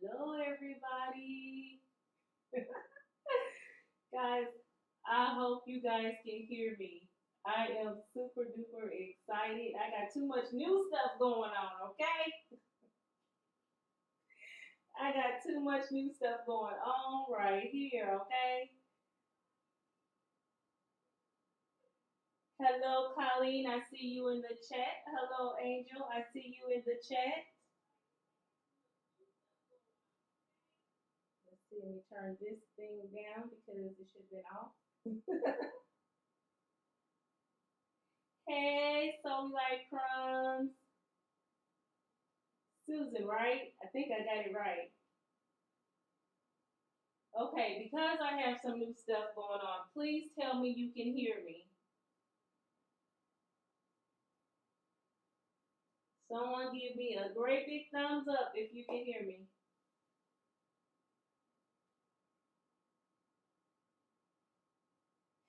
Hello, everybody. Guys, I hope you guys can hear me. I am super duper excited. I got too much new stuff going on, okay? I got too much new stuff going on right here, okay? Hello, Colleen. I see you in the chat. Hello, Angel. I see you in the chat. Let's see. Let me turn this thing down because it should have been off. Hey, so we like crumbs. Susan, right? I think I got it right. Okay, because I have some new stuff going on, please tell me you can hear me. Someone give me a great big thumbs up if you can hear me.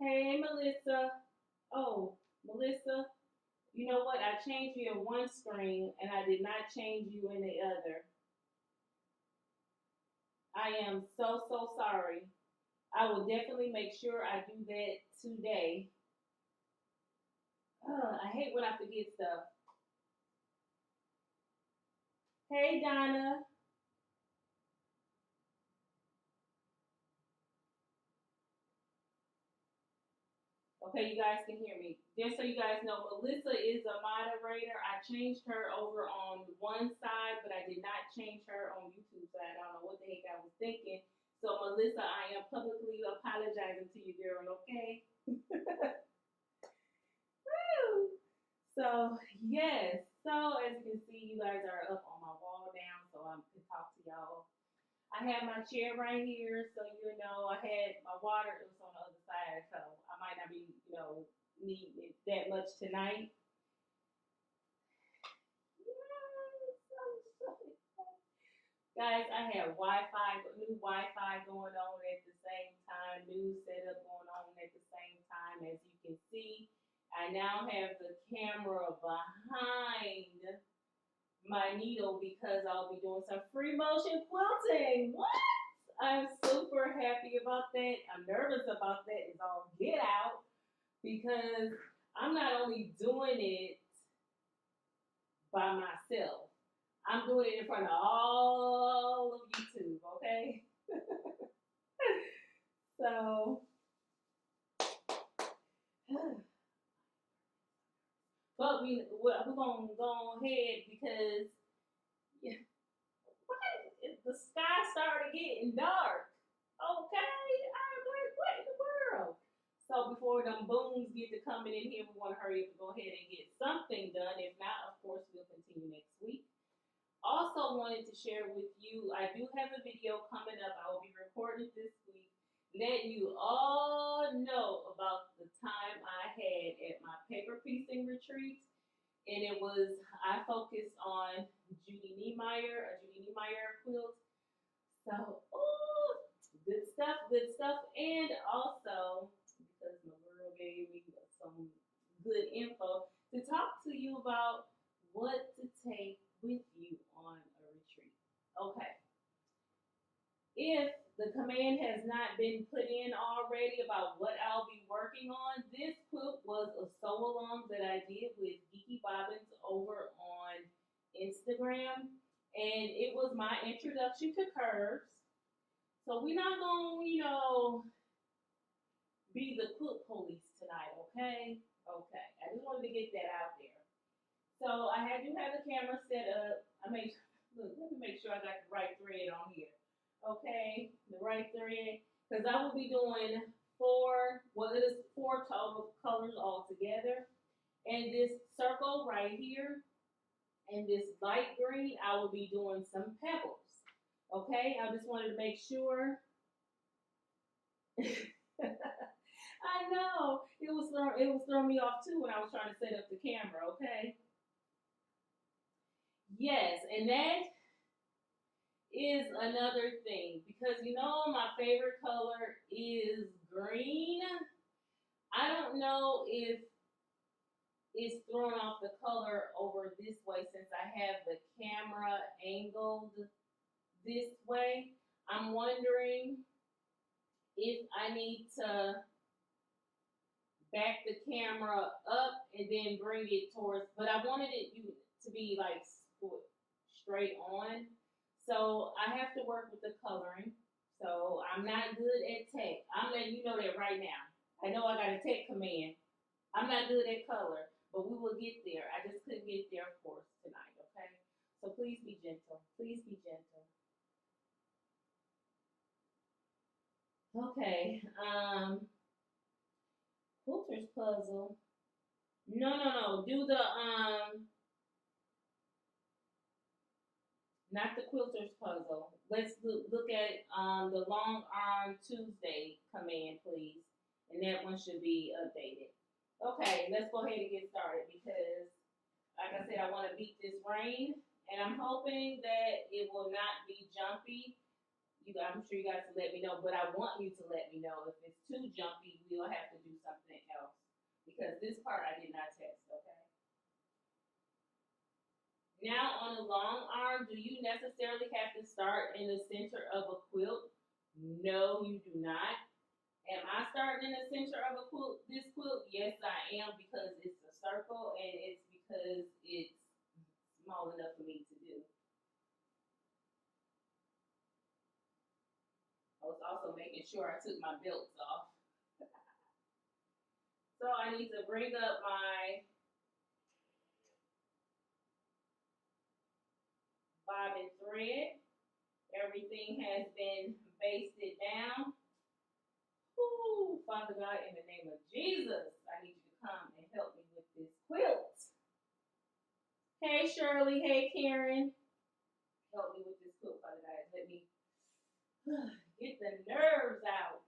Hey, Melissa. Oh, Melissa, you know what? I changed you in one screen and I did not change you in the other. I am so, so sorry. I will definitely make sure I do that today. I hate when I forget stuff. Hey, Donna. Okay, you guys can hear me. Just so you guys know, Melissa is a moderator. I changed her over on one side, but I did not change her on YouTube side. I don't know what the heck I was thinking. So, Melissa, I am publicly apologizing to you, girl, okay? Woo! So, yes. So, as you can see, you guys are up on my wall now, so I can talk to y'all. I have my chair right here, so you know I had my water. It was on the other side, so I might not be, needing it that much tonight. Guys, I have Wi-Fi, new Wi-Fi going on at the same time, new setup going on at the same time. As you can see, I now have the camera behind my needle because I'll be doing some free motion quilting. What? I'm super happy about that. I'm nervous about that. It's all get out because I'm not only doing it by myself, I'm doing it in front of all of YouTube, okay? So, but we're going to go ahead because yeah, the sky started getting dark. Okay, I'm like, what in the world? So before them booms get to coming in here, we want to hurry up and go ahead and get something done. If not, of course, we'll continue next week. Also wanted to share with you, I do have a video coming up. I will be recording this week, letting you all know about the time I had at my paper piecing retreat. And it was, I focused on Judy Niemeyer, a Judy Niemeyer quilt. So, ooh, good stuff, good stuff. And also, because my girl gave me some good info, to talk to you about what to take with you on a retreat. Okay. If the command has not been put in already about what I'll be working on, this quilt was a sew along that I did with Geeky Bobbins over on Instagram. And it was my introduction to curves. So we're not going to, be the quilt police tonight, okay? Okay. I just wanted to get that out there. So I do have the camera set up. Look, let me make sure I got the right thread on here. Okay, the right thread. Because I will be doing it is four total colors all together. And this circle right here and this light green, I will be doing some pebbles. Okay, I just wanted to make sure. I know it was throwing me off too when I was trying to set up the camera. Okay. Yes, and that is another thing because my favorite color is green. I don't know if it's throwing off the color over this way since I have the camera angled this way. I'm wondering if I need to back the camera up and then bring it towards, but I wanted it you to be like straight on. So I have to work with the coloring. So I'm not good at tech. I'm letting you know that right now. I know I got a tech command. I'm not good at color, but we will get there. I just couldn't get there, of course, tonight, okay? So please be gentle. Please be gentle. Okay. Quilter's puzzle. No. Do the not the Quilter's puzzle. Let's look at the long arm Tuesday command, please. And that one should be updated. Okay, let's go ahead and get started because, like I said, I want to beat this rain, and I'm hoping that it will not be jumpy. I'm sure you guys will let me know, but I want you to let me know if it's too jumpy. We'll have to do something else because this part I did not test. Okay. Now on a long arm, do you necessarily have to start in the center of a quilt? No, you do not. Am I starting in the center of a quilt? This quilt? Yes, I am because it's a circle and it's because it's small enough for me to do. I was also making sure I took my belts off. So I need to bring up my bobbin thread. Everything has been basted down. Ooh, Father God, in the name of Jesus, I need you to come and help me with this quilt. Hey, Shirley. Hey, Karen. Help me with this quilt, Father God. Let me get the nerves out.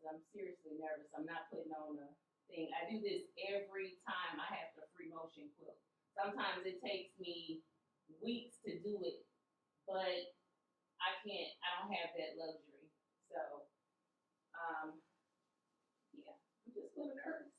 I'm seriously nervous. I'm not putting on a thing. I do this every time I have to free motion quilt. Sometimes it takes me weeks to do it, but I don't have that luxury. So, yeah, I'm just a little nervous.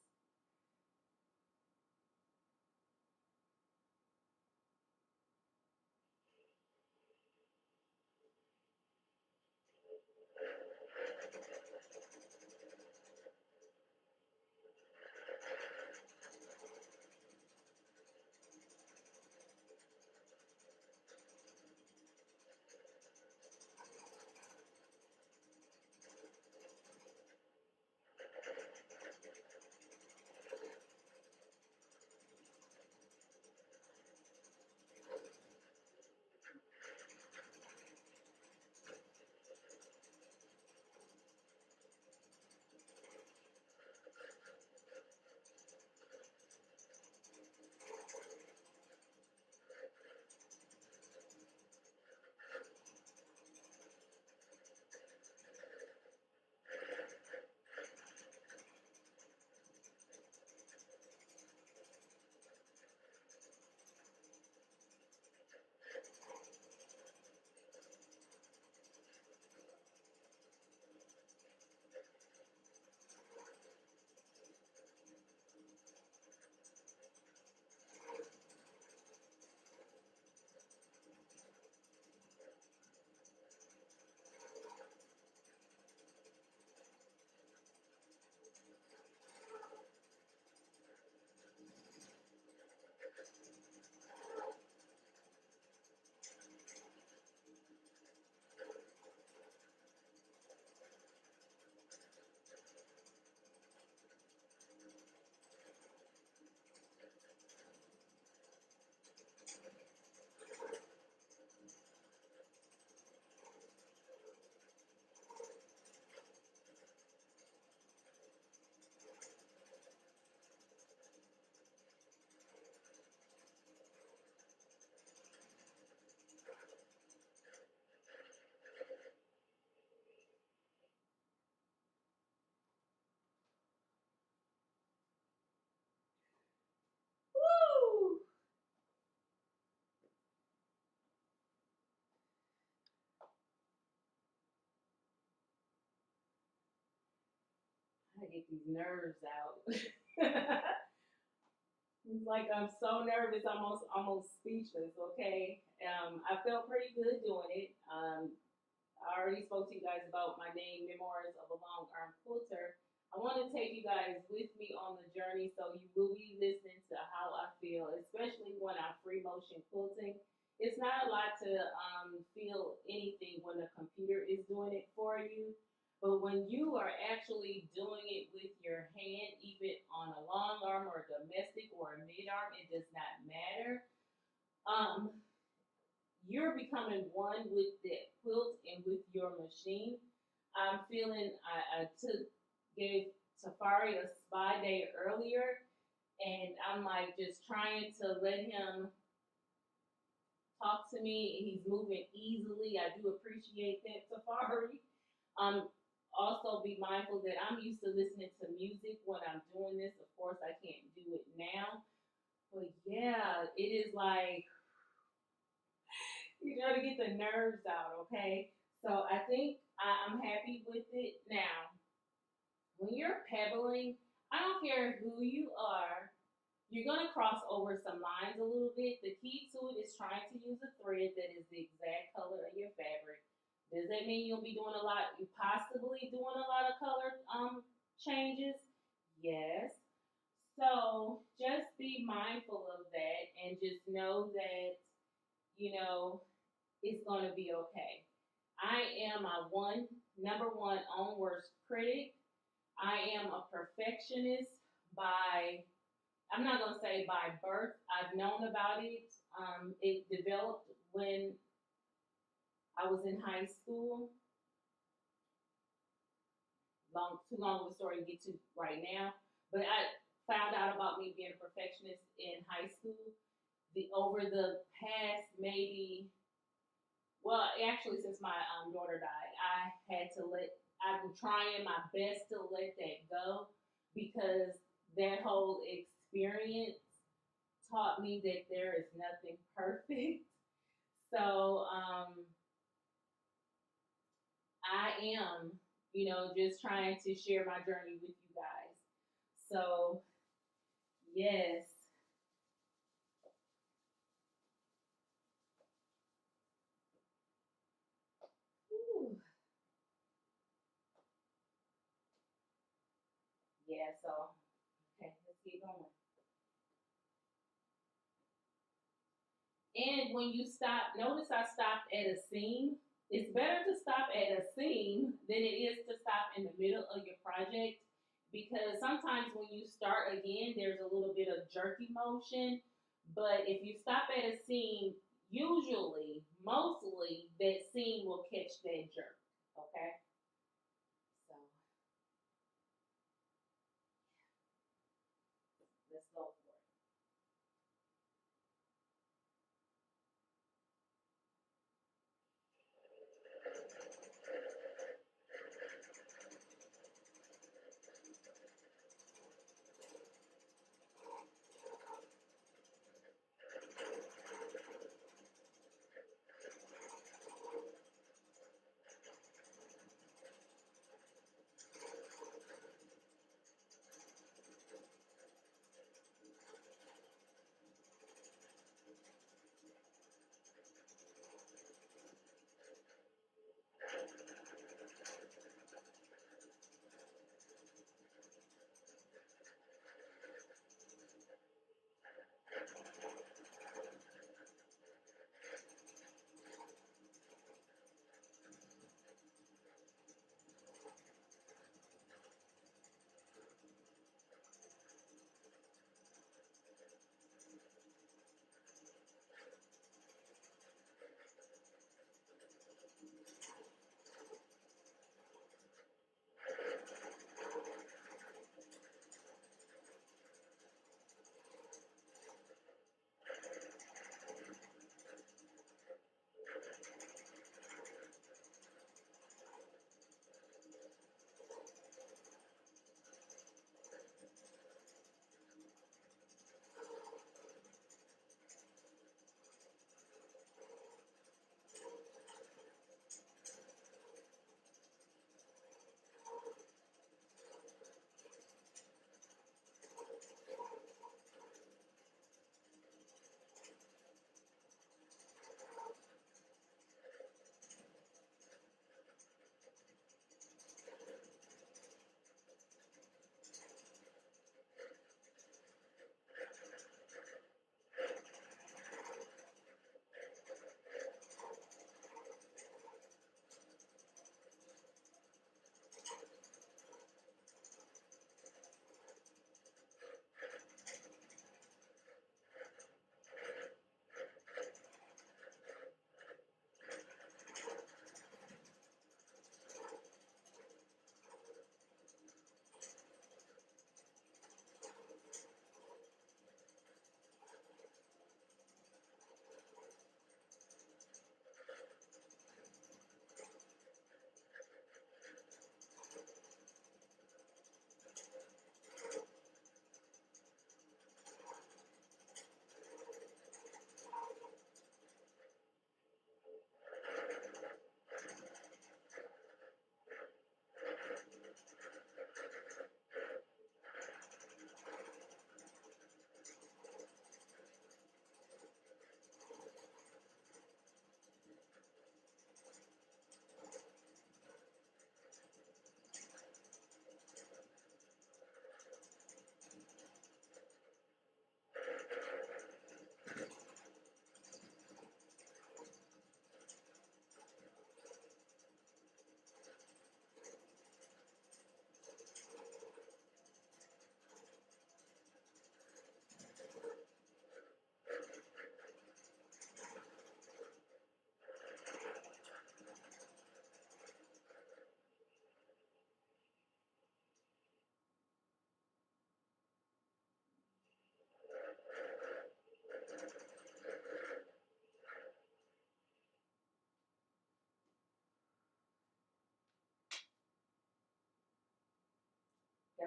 get these nerves out. It's like I'm so nervous, almost speechless. Okay, I felt pretty good doing it. I already spoke to you guys about my name, Memoirs of a Longarm Quilter. I want to take you guys with me on the journey, so you will be listening to how I feel, especially when I'm free motion quilting. It's not a lot to feel anything when the computer is doing it for you, but when you are actually doing it with your hand, even on a long arm or a domestic or a mid arm, it does not matter. Um, you're becoming one with the quilt and with your machine. I'm feeling gave Tafari a spy day earlier, and I'm like just trying to let him talk to me. He's moving easily. I do appreciate that, Tafari. Also be mindful that I'm used to listening to music when I'm doing this. Of course, I can't do it now, but yeah, it is like you got to get the nerves out, okay? So I think I'm happy with it now. When you're pebbling, I don't care who you are, you're going to cross over some lines a little bit. The key to it is trying to use a thread that is the exact color of your fabric. Does that mean you'll be doing a lot, you possibly doing a lot of color changes? Yes. So just be mindful of that and just know that, you know, it's going to be okay. I am my number one own worst critic. I am a perfectionist I'm not going to say by birth. I've known about it. It developed when I was in high school. Too long of a story to get to right now. But I found out about me being a perfectionist in high school. Over the past actually since my daughter died, I'm trying my best to let that go, because that whole experience taught me that there is nothing perfect. So I am, just trying to share my journey with you guys. So yes. Whew. Yeah, so okay, let's get going. And when you stop, notice I stopped at a seam. It's better to stop at a seam than it is to stop in the middle of your project, because sometimes when you start again, there's a little bit of jerky motion. But if you stop at a seam, usually, mostly, that seam will catch that jerk. Okay? So let's go for it.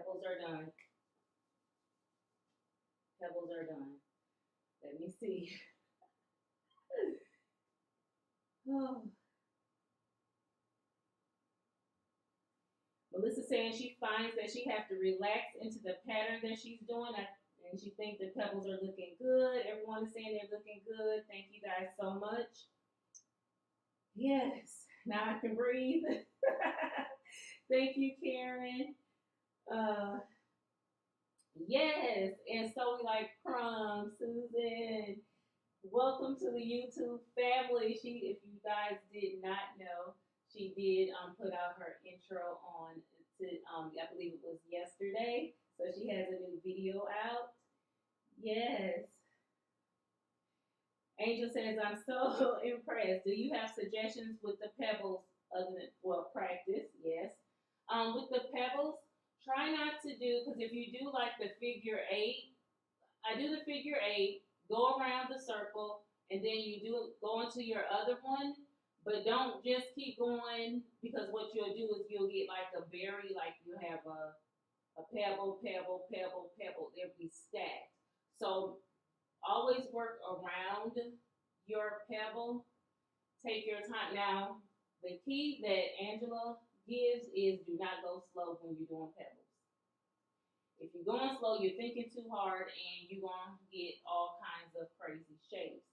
Pebbles are done. Pebbles are done. Let me see. Oh. Melissa saying she finds that she have to relax into the pattern that she's doing, and she thinks the pebbles are looking good. Everyone is saying they're looking good. Thank you guys so much. Yes, now I can breathe. Thank you, Karen. Yes, and so we like Crumb, Susan. Welcome to the YouTube family. If you guys did not know, she did put out her intro on to I believe it was yesterday. So she has a new video out. Yes. Angel says, I'm so impressed. Do you have suggestions with the pebbles other than, well, practice? Yes. With the pebbles, try not to do, because if you do like the figure 8, I do the figure 8, go around the circle, and then you go into your other one, but don't just keep going, because what you'll do is you'll get like a berry, like you have a pebble, pebble, pebble, pebble, they'll be stacked. So always work around your pebble. Take your time. Now, the key that Angela gives is do not go slow when you're doing pebbles. If you're going slow, you're thinking too hard, and you're going to get all kinds of crazy shapes.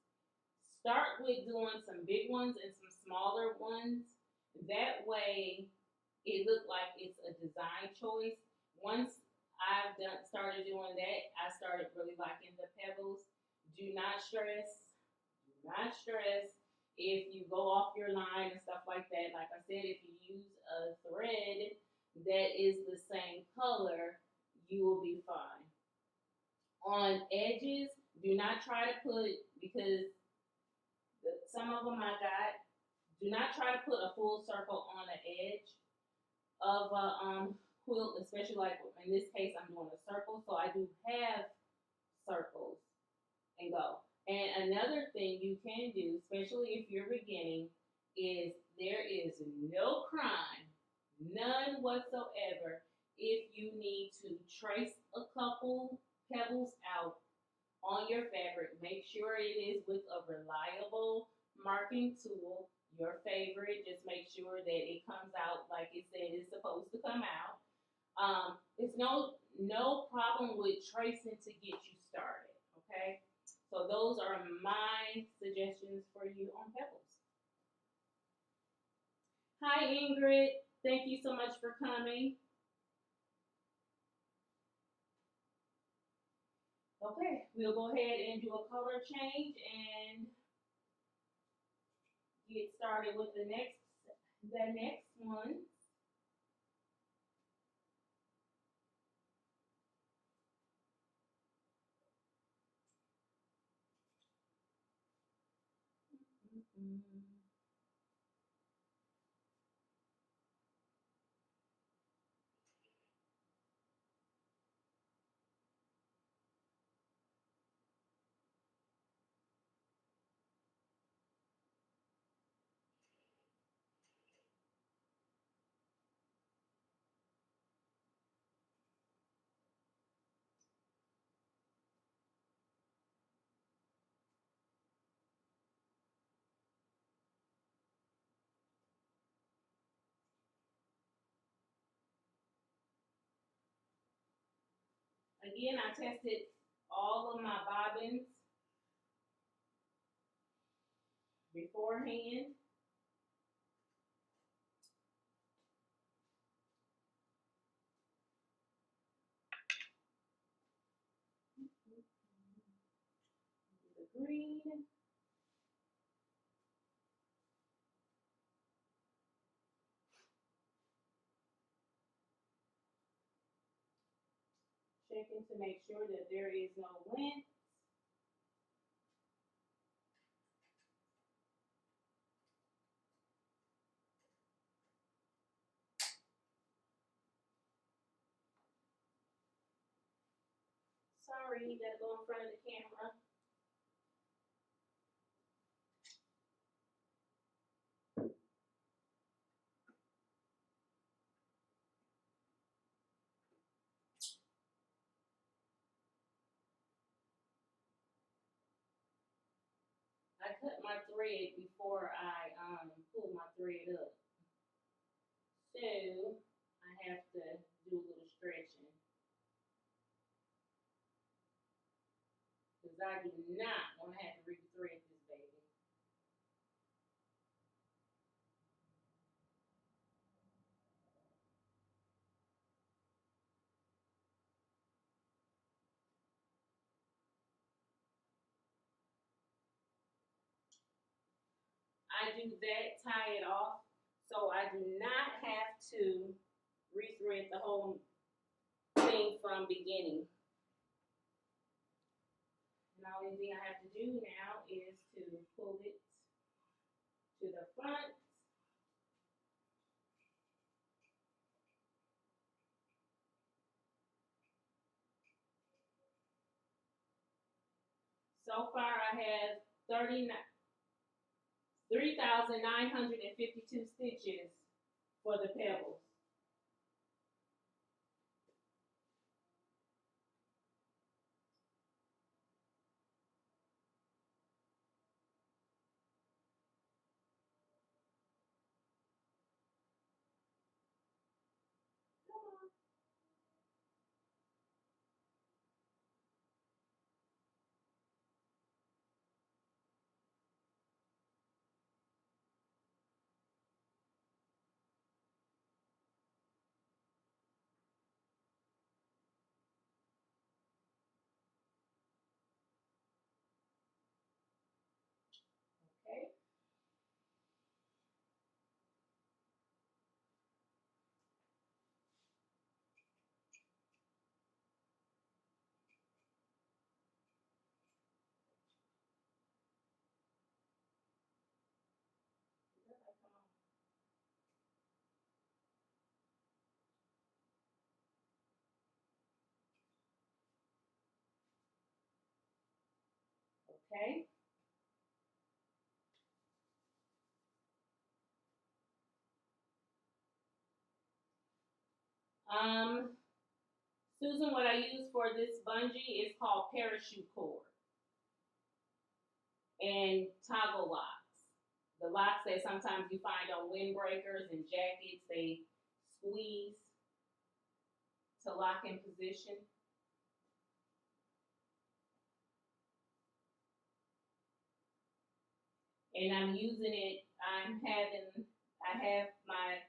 Start with doing some big ones and some smaller ones. That way, it looks like it's a design choice. Once I've started doing that, I started really liking the pebbles. Do not stress. Do not stress if you go off your line and stuff like that. Like I said, if you use a thread that is the same color, you will be fine. On edges, do not try to put, because some of them I got, do not try to put a full circle on the edge of a quilt, especially like in this case, I'm doing a circle, so I do half circles and go. And another thing you can do, especially if you're beginning, is there is no crime, none whatsoever, if you need to trace a couple pebbles out on your fabric. Make sure it is with a reliable marking tool, your favorite. Just make sure that it comes out like it said it's supposed to come out. It's no problem with tracing to get you started, okay? So those are my suggestions for you on pebbles. Hi, Ingrid. Thank you so much for coming. Okay, we'll go ahead and do a color change and get started with the next one. Again, I tested all of my bobbins beforehand. The green. Checking to make sure that there is no lint. Sorry, you gotta go in front of the camera. cut my thread before I pull my thread up. So I have to do a little stretching. Because I do not want to have to re-thread this baby. I do that, tie it off, so I do not have to re-thread the whole thing from beginning. And the only thing I have to do now is to pull it to the front. So far I have 3,952 stitches for the pebbles. Okay. Okay. Susan, what I use for this bungee is called parachute cord and toggle locks. The locks that sometimes you find on windbreakers and jackets, they squeeze to lock in position. And I'm using it, I have my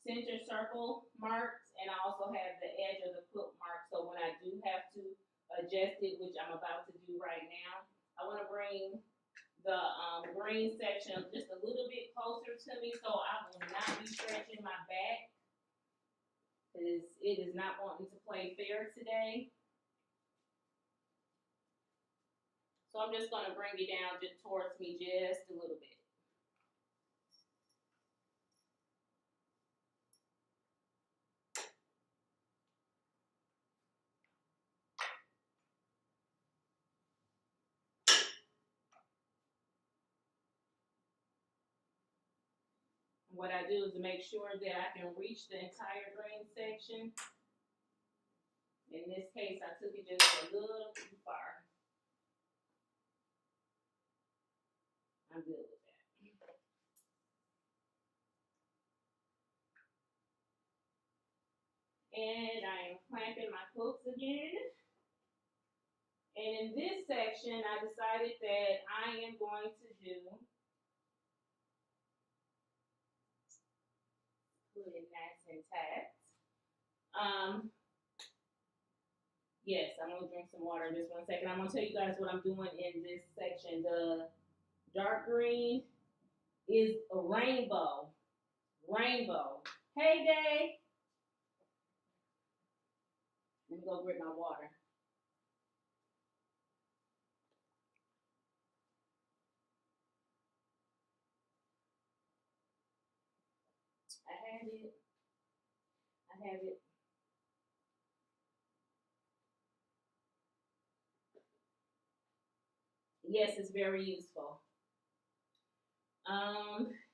center circle marked, and I also have the edge of the quilt marked. So when I do have to adjust it, which I'm about to do right now, I want to bring the green section just a little bit closer to me, so I will not be stretching my back, because it is not wanting to play fair today. So I'm just going to bring it down just towards me just a little bit. What I do is to make sure that I can reach the entire green section. In this case, I took it just a little too far. I'm good with that. And I am clamping my hooks again. And in this section, I decided that I am going to do, put it nice and tight. Yes, I'm gonna drink some water in just 1 second. I'm gonna tell you guys what I'm doing in this section. The dark green is a rainbow. Rainbow. Hey, Day. Let me go grab my water. I have it. I have it. Yes, it's very useful.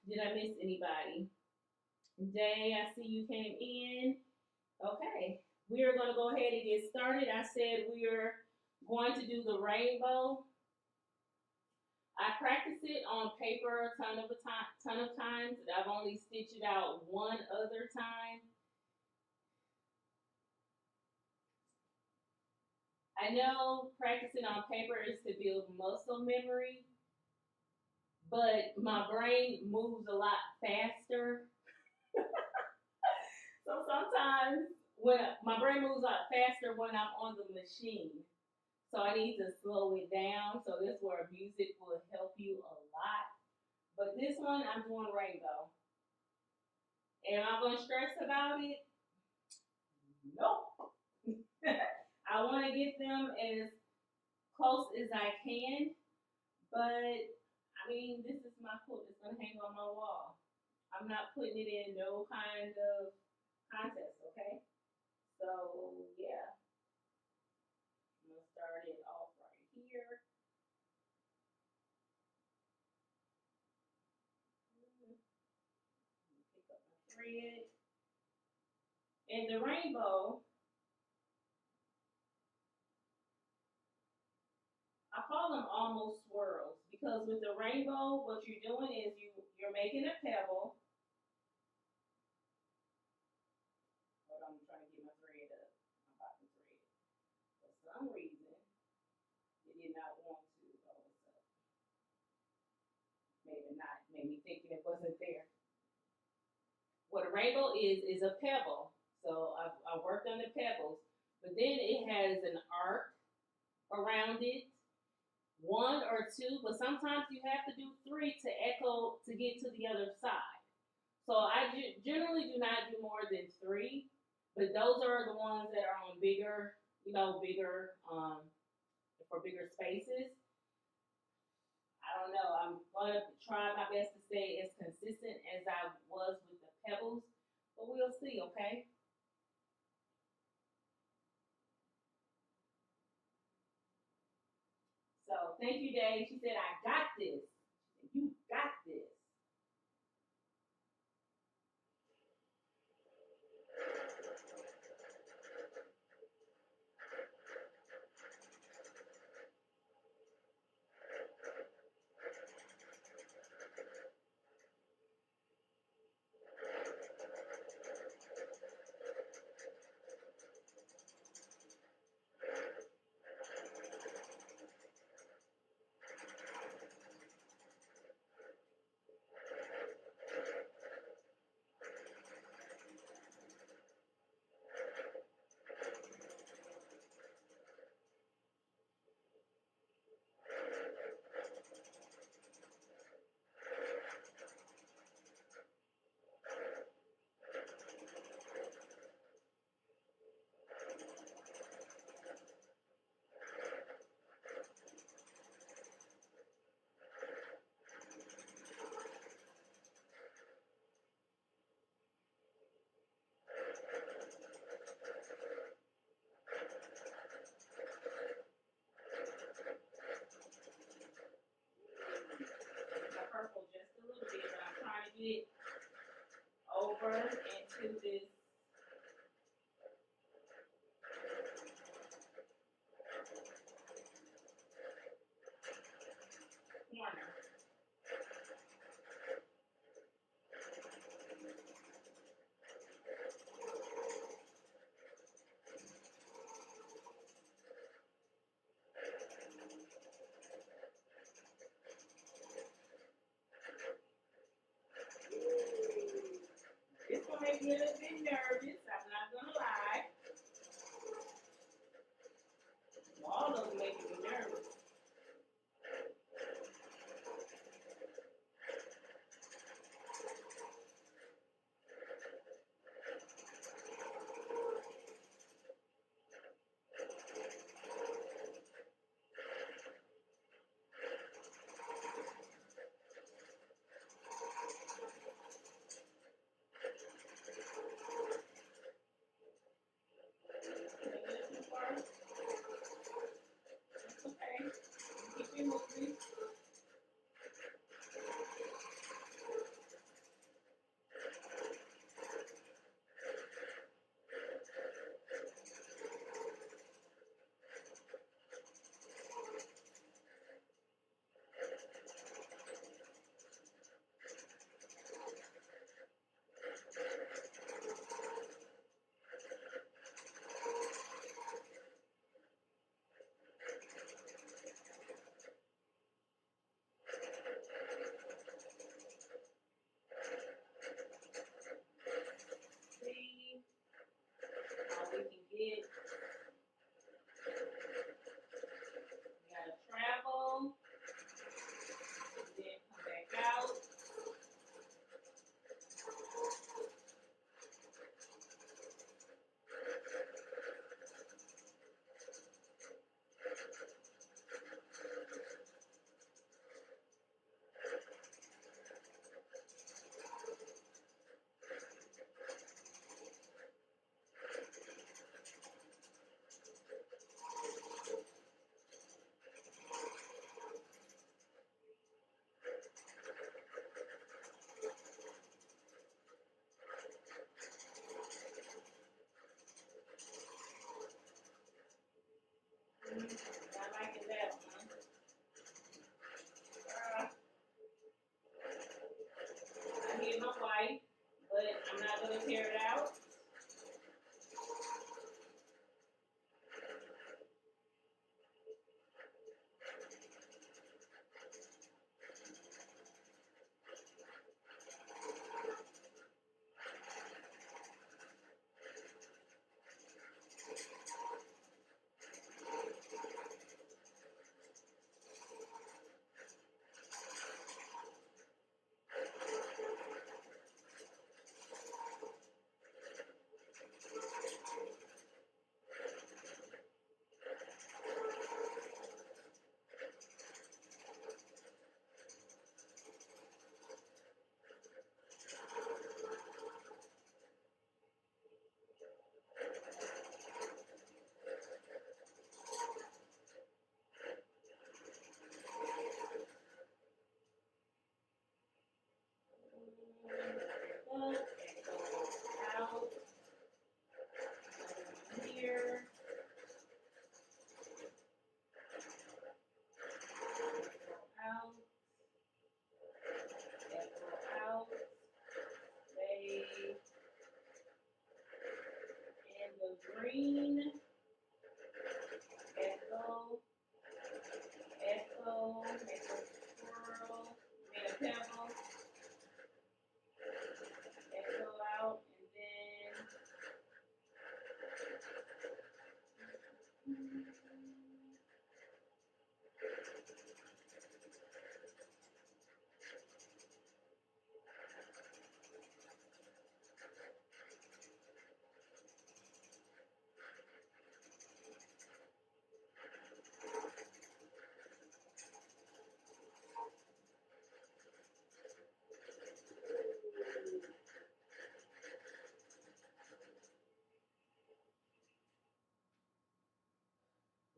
Did I miss anybody? Day, I see you came in. Okay, we are going to go ahead and get started. I said we are going to do the rainbow. I practice it on paper a ton of times. I've only stitched it out one other time. I know practicing on paper is to build muscle memory, but my brain moves a lot faster. So sometimes when my brain moves a lot faster when I'm on the machine. So I need to slow it down. So this is where music will help you a lot. But this one I'm doing rainbow. Am I gonna stress about it? Nope. I want to get them as close as I can, but I mean, this is my quilt. It's gonna hang on my wall. I'm not putting it in no kind of contest, okay? So yeah, I'm gonna start it off right here. Pick up my thread. And the rainbow, I call them almost swirls because with the rainbow, what you're doing is you're making a pebble. Hold on, I'm trying to get my thread up. I'm about to thread. For some reason, it did not want to. Oh, what's up? Maybe not. Made me thinking it wasn't there. What a rainbow is a pebble. So I worked on the pebbles, but then it has an arc around it, one or two, but sometimes you have to do three to echo to get to the other side. So I generally do not do more than three, but those are the ones that are on bigger, bigger for bigger spaces. I don't know. I'm gonna try my best to stay as consistent as I was with the pebbles, but we'll see. Okay. So thank you, Dave. She said, "I got this. You got this."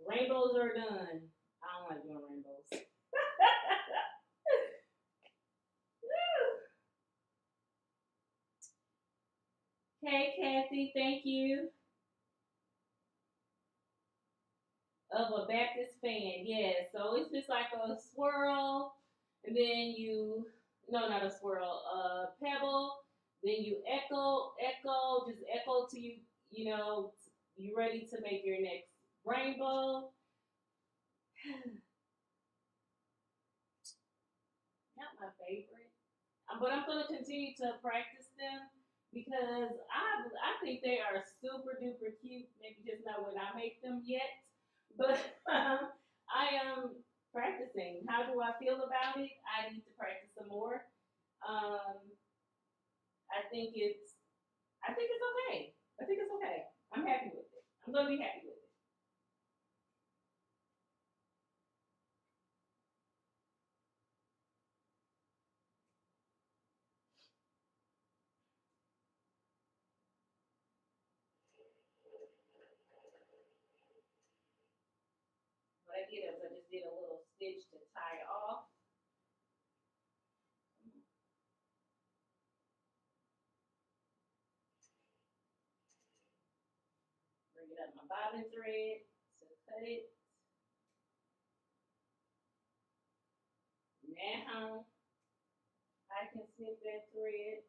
Rainbows are done. I don't like doing rainbows. Hey, Kathy, thank you. Of a Baptist fan, yes. So it's just like a swirl, and then you, no, not a swirl, pebble. Then you just echo till you know, you ready to make your next rainbow. Not my favorite. But I'm gonna continue to practice them because I think they are super duper cute. Maybe just not when I make them yet, but I am practicing. How do I feel about it? I need to practice some more. Um, I think it's I think it's okay. I think it's okay. I'm happy with it. I'm gonna be happy with it. What I did is I just did a little stitch to tie off. Bring it up my bobbin thread to cut it. Now I can snip that thread.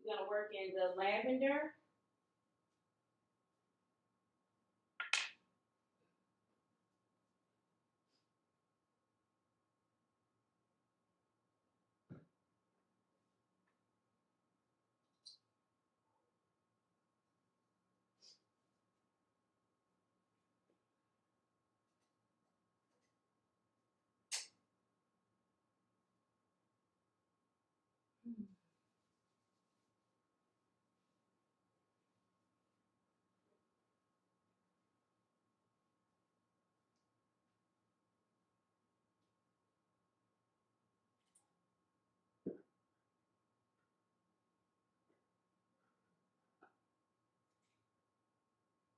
We're gonna work in the lavender.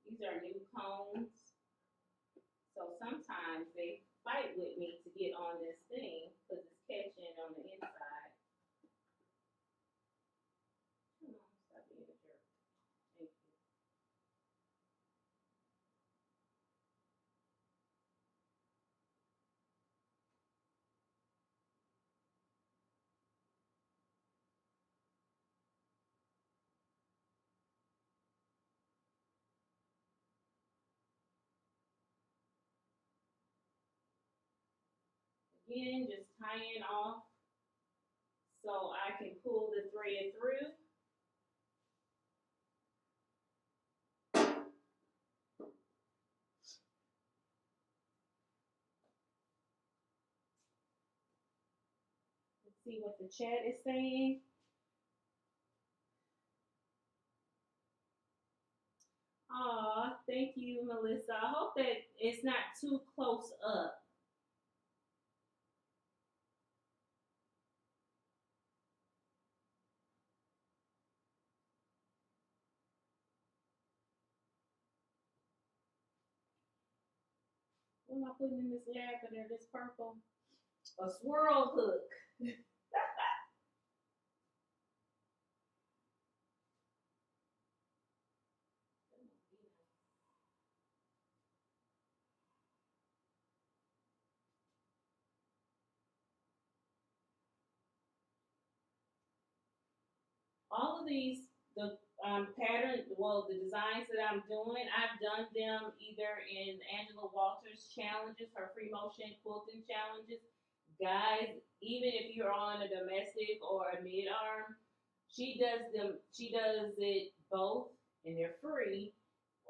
These are new cones. So sometimes they fight with me to get on this thing because it's catching on the inside. Come on, stop being a jerk. Thank you. Again, just tying off so I can pull the thread through. Let's see what the chat is saying. Aw, thank you, Melissa. I hope that it's not too close up. What am I putting in this lavender, this purple? A swirl hook. All of these, the pattern, well, the designs that I'm doing, I've done them either in Angela Walters' challenges, her free motion quilting challenges. Guys, even if you're on a domestic or a mid arm, she does them. She does it both, and they're free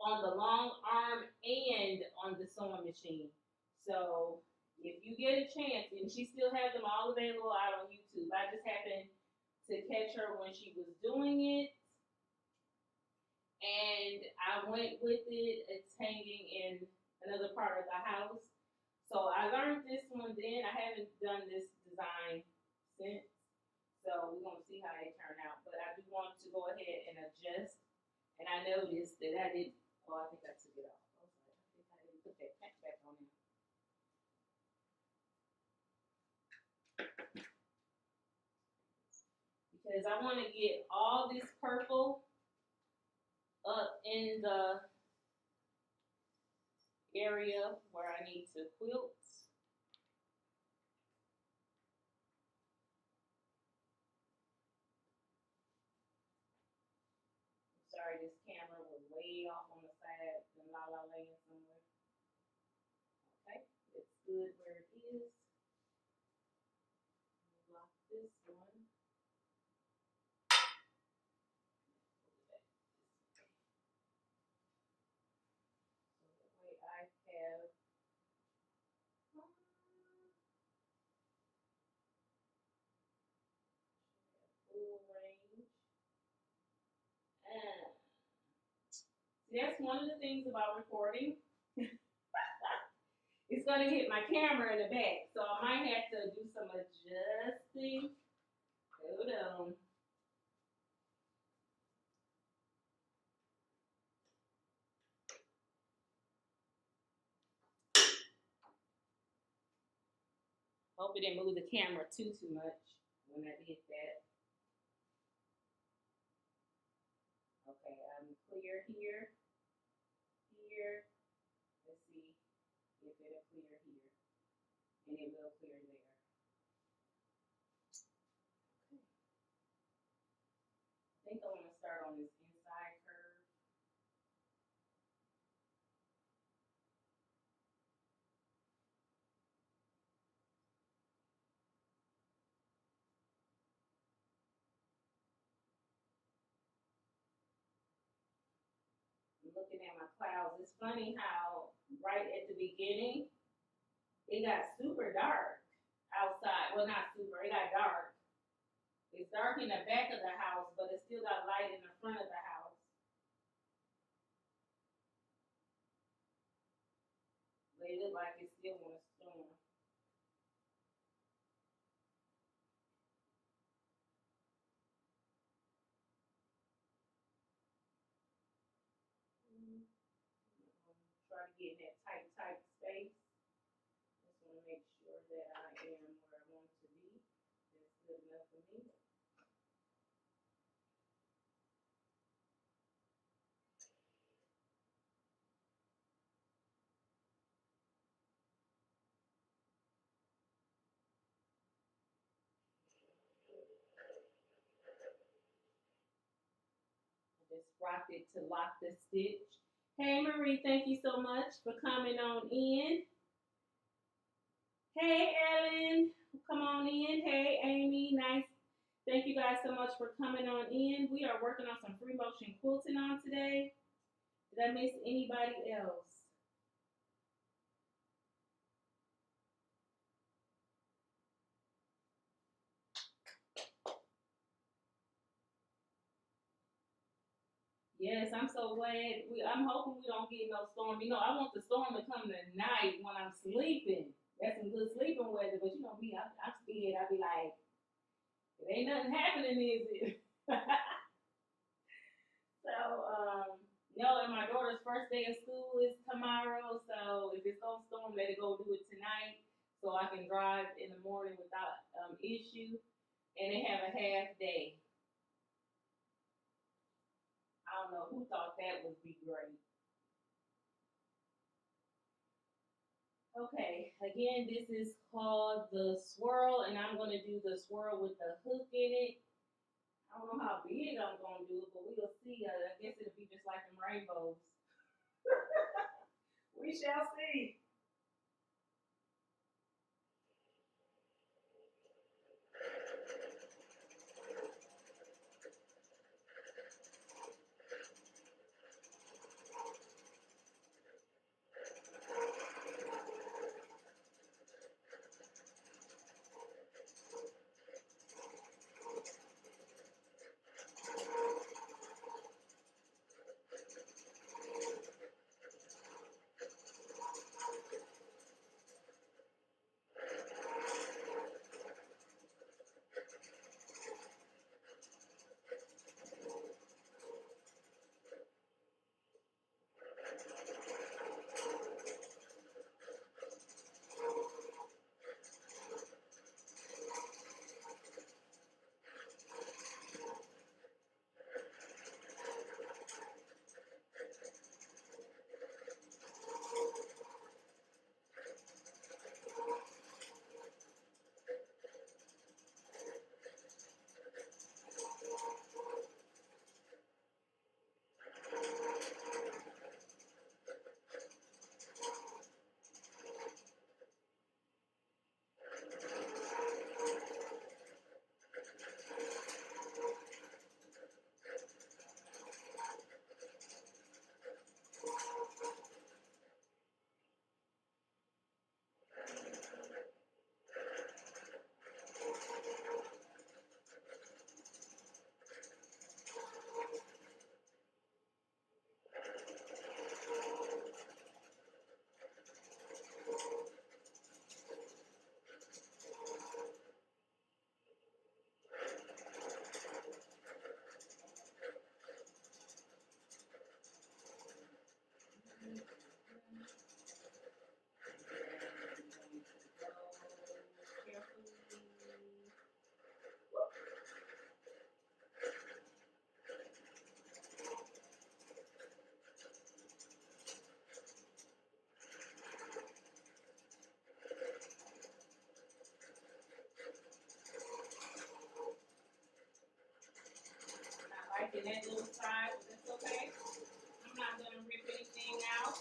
on the long arm and on the sewing machine. So if you get a chance, and she still has them all available out on YouTube. I just happened to catch her when she was doing it, and I went with it. It's hanging in another part of the house. So I learned turned this one in. I haven't done this design since, so we're gonna see how they turn out. But I do want to go ahead and adjust. And I noticed that I did. Oh, I think I took it off. I was like, I think I didn't put that pack back on there. Because I want to get all this purple up in the area where I need to quilt. I'm sorry, this camera was way off on the side and la la land somewhere. Okay, it's good where it is. Lock this one. I have full range. And that's one of the things about recording. It's going to hit my camera in the back, so I might have to do some adjusting. Hold on. Hope it didn't move the camera too much when I did that. Okay, I'm clear here. Let's see if it'll clear here. And it will clear there. Okay. I think I want to start on this inside curve. Looking at my clouds, it's funny how right at the beginning it got super dark outside. Well, not super, it got dark. It's dark in the back of the house, but it still got light in the front of the house. But it looked like it still want to storm. Try to get in that tight space. Just want to make sure that I am where I want to be. That's good enough for me. I just rocked it to lock the stitch. Hey Marie, thank you so much for coming on in. Hey Ellen, come on in. Hey Amy, nice. Thank you guys so much for coming on in. We are working on some free motion quilting on today. Did I miss anybody else? Yes, I'm so glad. I'm hoping we don't get no storm. You know, I want the storm to come tonight when I'm sleeping. That's some good sleeping weather. But you know me, I'm scared. I be like, it ain't nothing happening, is it? So, no, and my daughter's first day of school is tomorrow. So if it's gonna storm, let it go do it tonight, so I can drive in the morning without issue. And they have a half day. I don't know who thought that would be great. Okay, again, this is called the swirl, and I'm going to do the swirl with the hook in it. I don't know how big I'm going to do it, but we'll see. I guess it'll be just like them rainbows. We shall see. in that little side, but that's okay. I'm not gonna rip anything out.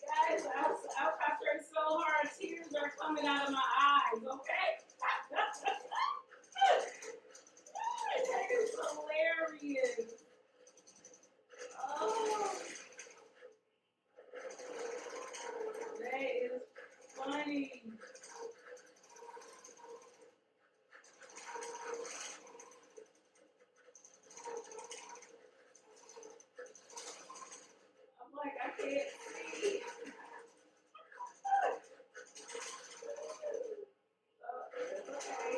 Guys, I'll concentrate so hard, tears are coming out of my eyes, okay? That is hilarious. Oh, that is funny. I'm like, I can't see. It's okay.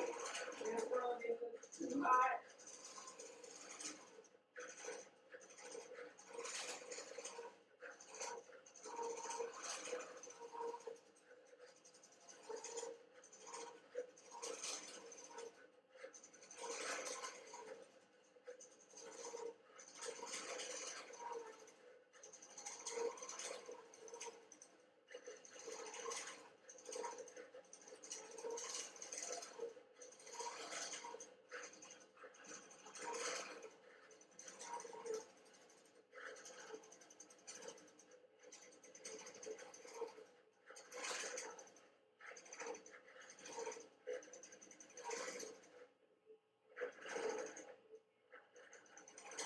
This world is too hot.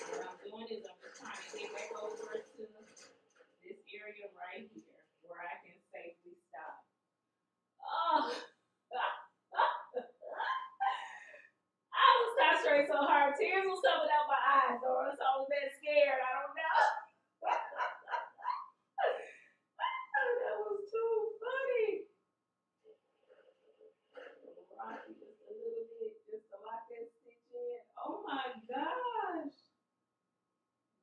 What I'm doing is I'm just trying to get back over to this area right here where I can safely stop. Oh, I was concentrating so hard, tears was coming out my eyes, or else I was that scared. I don't know. That was too funny. Rocky just a little bit, just to lock that stitch in. Oh my gosh.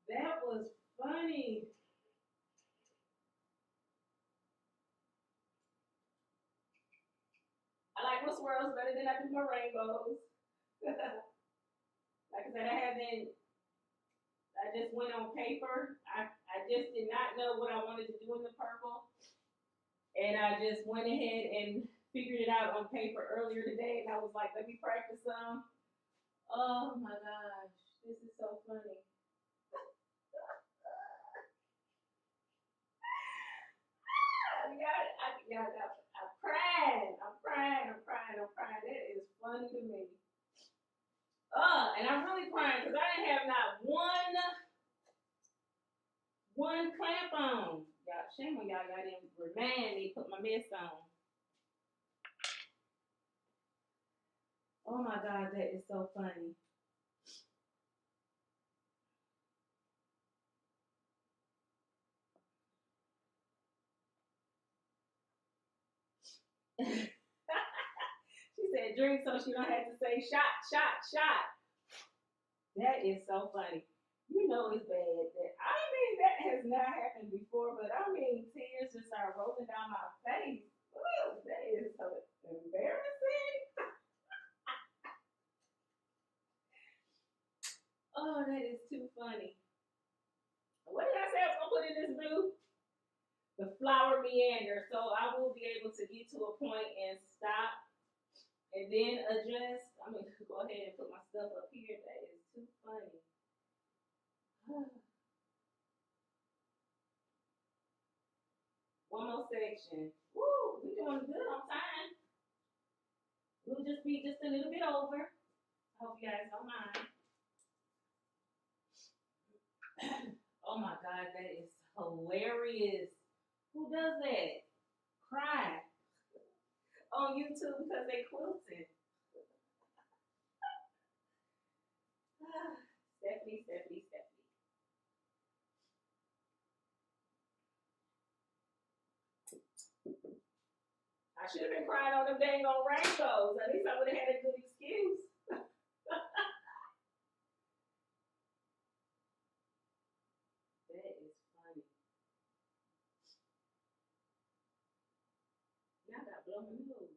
That was funny. I like my swirls better than I do my rainbows. Like I said, I just went on paper. I just did not know what I wanted to do in the purple. And I just went ahead and figured it out on paper earlier today. And I was like, let me practice some. Oh my gosh, this is so funny. I'm crying. That is funny to me. And I'm really crying because I didn't have not one clamp on. Y'all, shame on y'all didn't remind me to put my mess on. Oh my God, that is so funny. She said drink so she don't have to say shot, shot, shot. That is so funny. You know it's bad. That I mean that has not happened before, but I mean tears just start rolling down my face. Ooh, that is so embarrassing. Oh, that is too funny. What did I say I was gonna put in this blue? The flower meander. So I will be able to get to a point and stop and then adjust. I'm gonna go ahead and put my stuff up here. That is too funny. One more section. Woo, we doing good on time. We'll just be just a little bit over. I hope you guys don't mind. Oh my God, that is hilarious. Who does that? Cry on YouTube because they quilted. Stephanie, Stephanie, Stephanie. I should have been crying on them dang on rainbows. At least I would have had a good excuse. That is funny. Now I got blow my nose.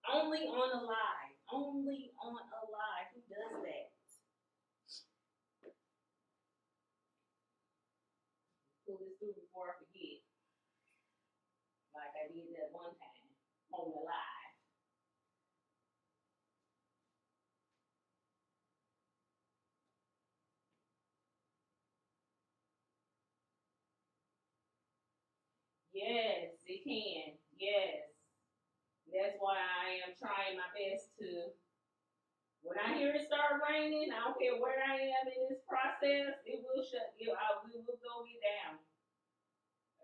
Only on a live. Only on a live. Who does that? Pull this through before I forget. Like I did that one time on the live. Yes, it can. Yes. That's why I am trying my best to. When I hear it start raining, I don't care where I am in this process, it will shut. We will go get down.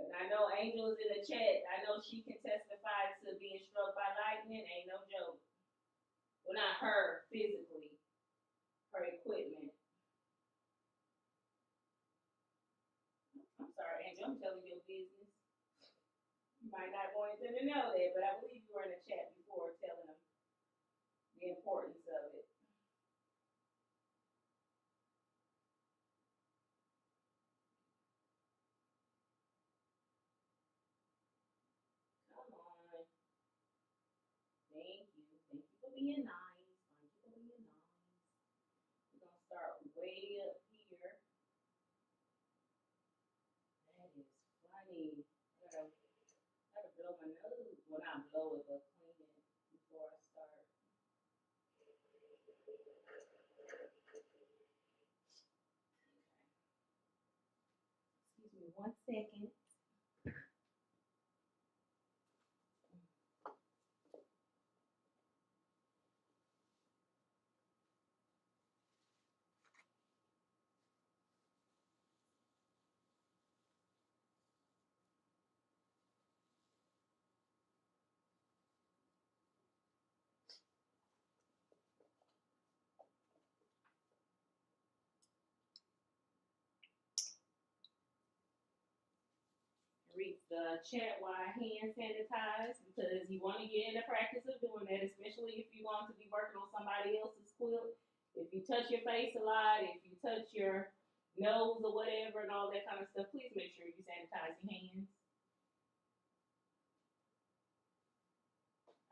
And I know Angel is in the chat. I know she can testify to being struck by lightning. Ain't no joke. Well, not her physically, her equipment. I'm sorry, Angel. I'm telling your business. You might not want them to know that, but I believe you were in the chat before telling them the importance of it. Come on. Thank you. Thank you for being nice. Thank you for being nice. We're going to start way up here. That is funny. I gotta blow my nose. Well, not blow it, but clean it before I start. Excuse me 1 second. Read the chat while I hand sanitize because you want to get in the practice of doing that, especially if you want to be working on somebody else's quilt. If you touch your face a lot, if you touch your nose or whatever and all that kind of stuff, please make sure you sanitize your hands.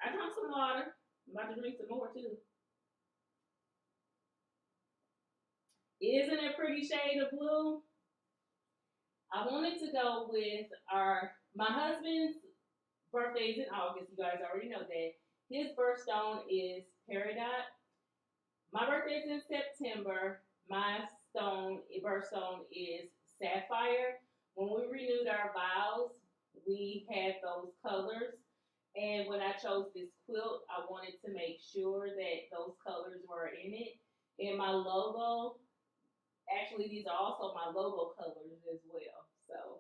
I drank some water. I'm about to drink some more too. Isn't it a pretty shade of blue? I wanted to go with my husband's birthday is in August. You guys already know that. His birthstone is peridot. My birthday is in September. My birthstone is sapphire. When we renewed our vows, we had those colors. And when I chose this quilt, I wanted to make sure that those colors were in it. And my logo, actually, these are also my logo colors as well. So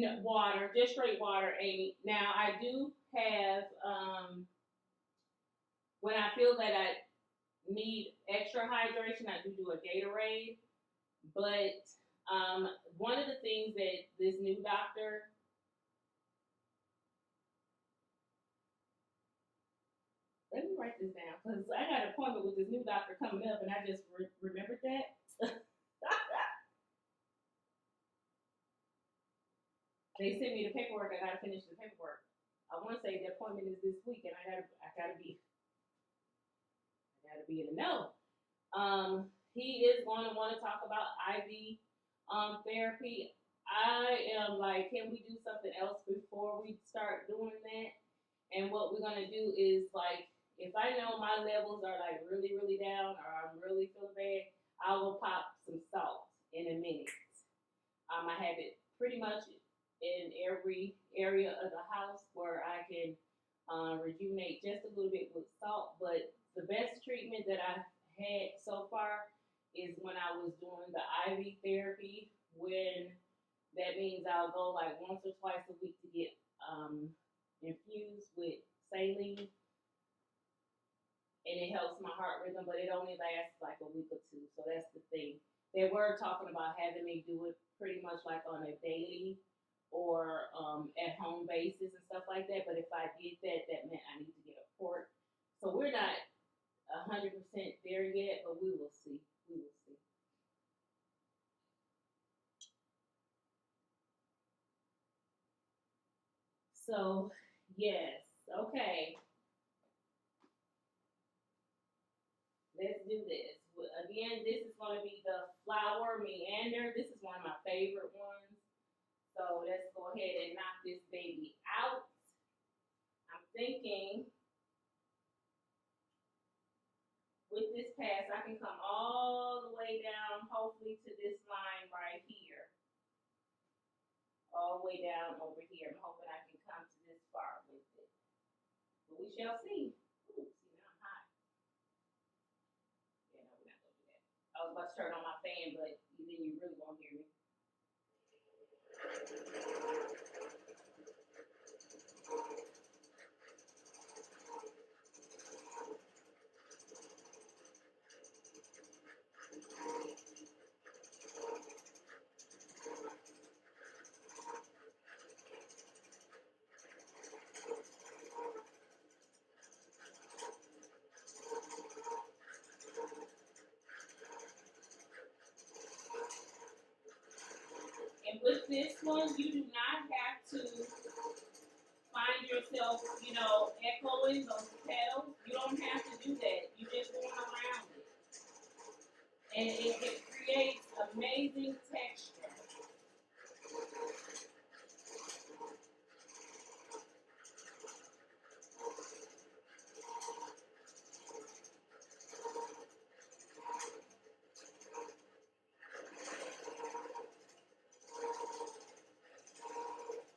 No, water, just straight water, Amy. Now I do have when I feel that I need extra hydration, I do a Gatorade. But one of the things that this new doctor, let me write this down because I got an appointment with this new doctor coming up, and I just remembered that. They sent me the paperwork. I gotta finish the paperwork. I want to say the appointment is this week, and I gotta be in the know. He is going to want to talk about IV therapy. I am like, can we do something else before we start doing that? And what we're gonna do is like, if I know my levels are like really, really down, or I'm really feeling bad, I will pop some salt in a minute. I have it pretty much in every area of the house where I can rejuvenate just a little bit with salt. But the best treatment that I've had so far is when I was doing the IV therapy, when that means I'll go like once or twice a week to get infused with saline, and it helps my heart rhythm, but it only lasts like a week or two. So that's the thing. They were talking about having me do it pretty much like on a daily or at home basis and stuff like that. But if I did that, that meant I need to get a port. So we're not 100% there yet, but we will see. We will see. So yes, okay. Let's do this. Again, this is going to be the flower meander. This is one of my favorite ones. So let's go ahead and knock this baby out. I'm thinking with this pass, I can come all the way down, hopefully to this line right here. All the way down over here. I'm hoping I can come to this far with it. But we shall see. Ooh, see, now I'm hot. Yeah, no, we're not going to do that. I was about to turn on my fan, but then you really won't hear me. And with this one, you do not have to find yourself, echoing those petals. You don't have to do that. You just going around it. And it creates amazing texture.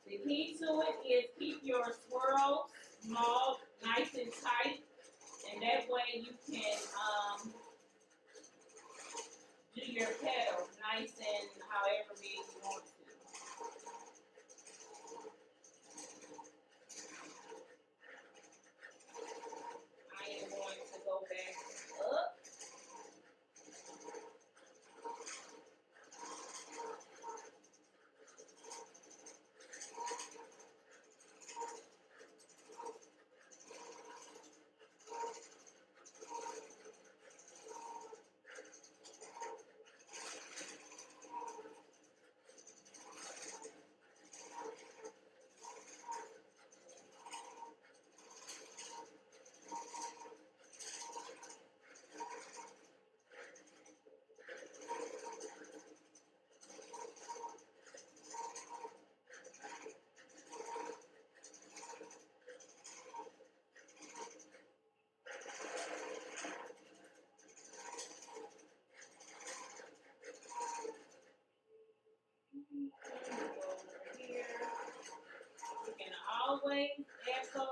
The key to it is keep your swirls small, nice and tight, and that way you can do your petals nice and however big you want to. I am going to go back up. Always echo,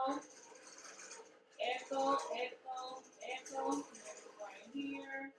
echo, echo, echo. Right here.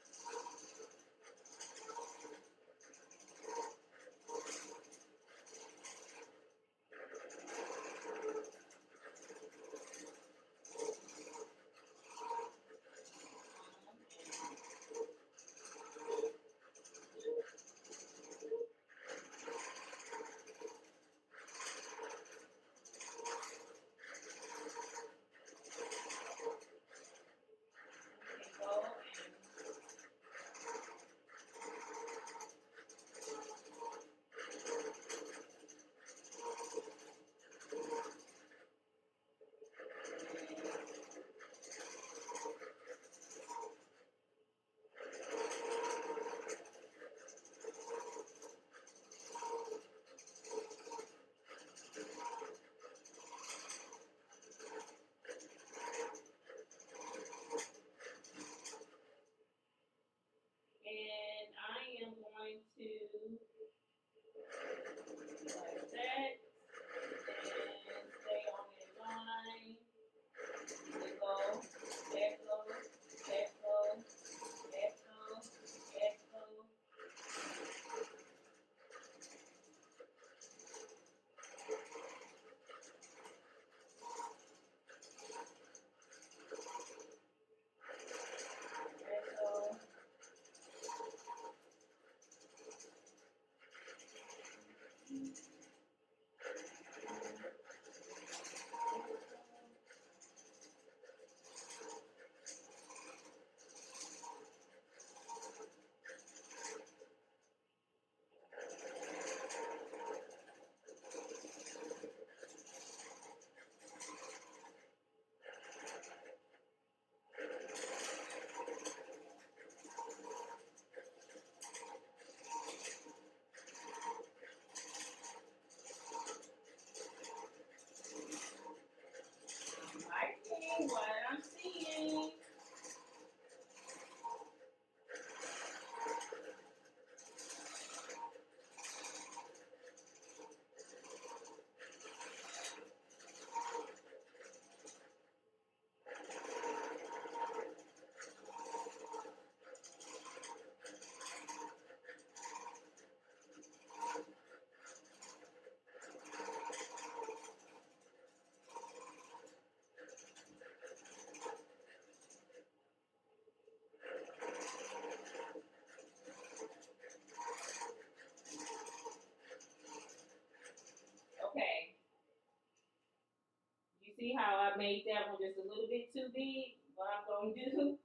see how I made that one just a little bit too big? What I'm going to do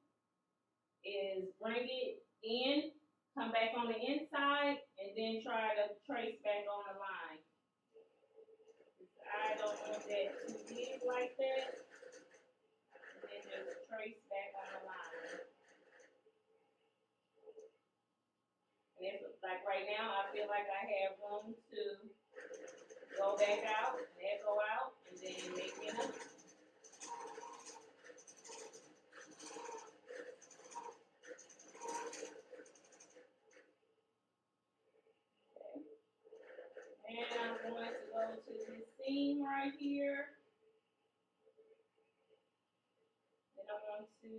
is bring it in, come back on the inside, and then try to trace back on the line. I don't want that too big like that. And then just trace back on the line. And if, like right now, I feel like I have room to go back out, and go out, and then make it up. And I'm going to go to this seam right here. Then I want to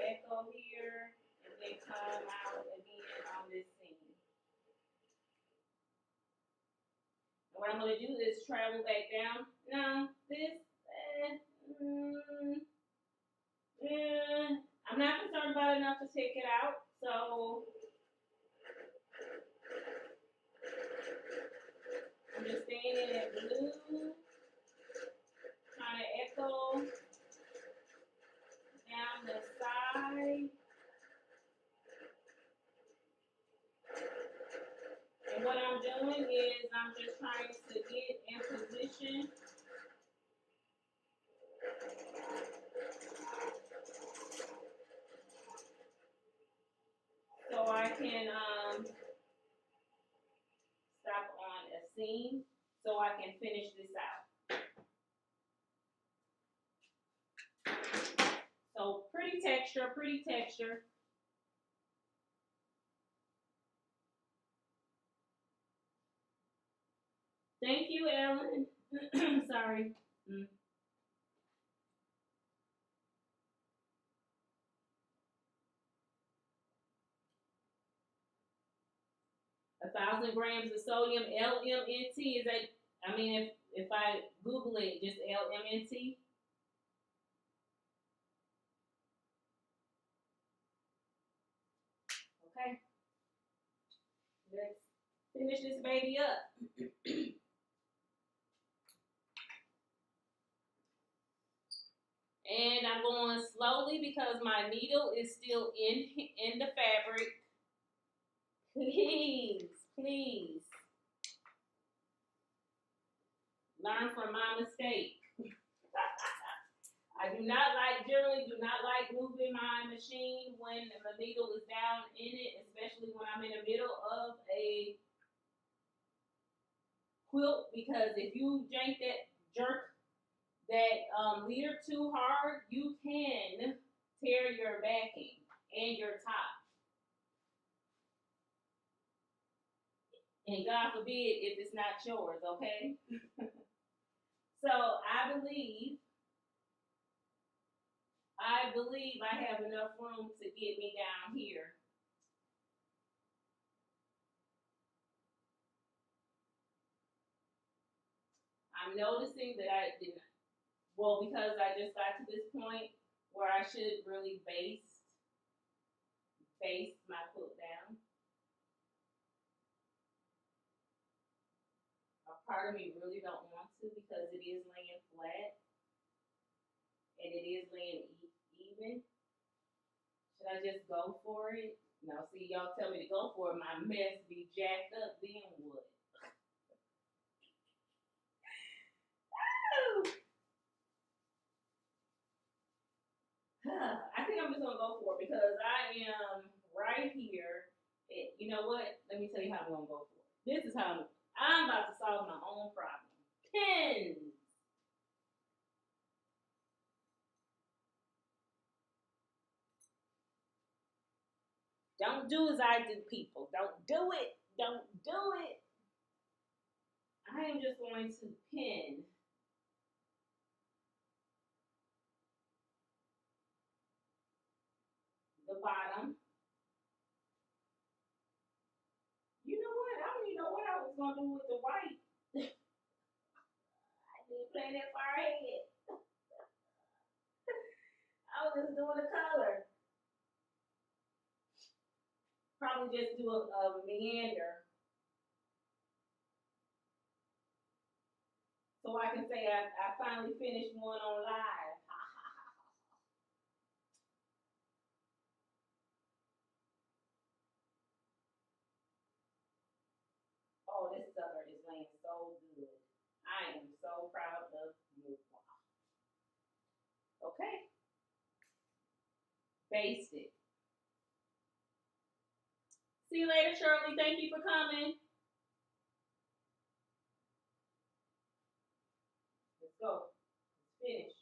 echo here and then come out again on this seam. And what I'm going to do is travel back down. Now, this, I'm not concerned about enough to take it out, so I'm just staying in that blue, trying to echo down the side. And what I'm doing is I'm just trying to get in position so I can stop on a seam so I can finish this out. So pretty texture, pretty texture. Thank you, Ellen. Sorry. 1,000 grams of sodium, LMNT. Is that, I mean, if I Google it, just LMNT. Okay. Let's finish this baby up. And I'm going slowly because my needle is still in the fabric. Please, please. Learn from my mistake. I generally do not like moving my machine when the needle is down in it, especially when I'm in the middle of a quilt, because if you jerk that leader too hard, you can tear your backing and your top. And God forbid if it's not yours, okay? So I believe I have enough room to get me down here. I'm noticing that I didn't, well, because I just got to this point where I should really base my quilt down. A part of me really don't want to because it is laying flat and it is laying even. Should I just go for it? No, see, y'all tell me to go for it. My mess be jacked up, then what? I think I'm just gonna go for it because I am right here. And you know what? Let me tell you how I'm gonna go for it. This is how I'm about to solve my own problem. Pins. Don't do as I do, people. Don't do it. Don't do it. I am just going to pin the bottom. You know what? I don't even know what I was going to do with the white. I didn't plan that far ahead. I was just doing the color. Probably just do a meander. So So I can say I finally finished one on live. Oh, this sucker is laying so good. I am so proud of you. Okay. Based it. See you later, Shirley. Thank you for coming. Let's go. Let's finish.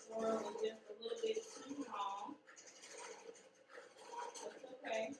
Swirl is just a little bit too long. That's okay.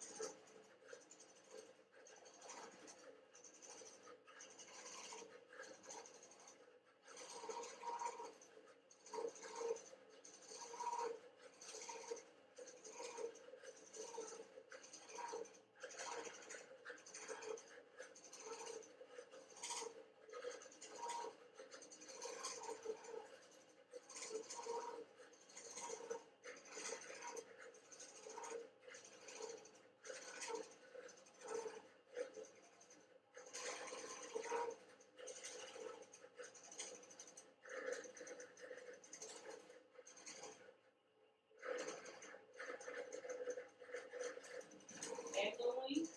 Echoing.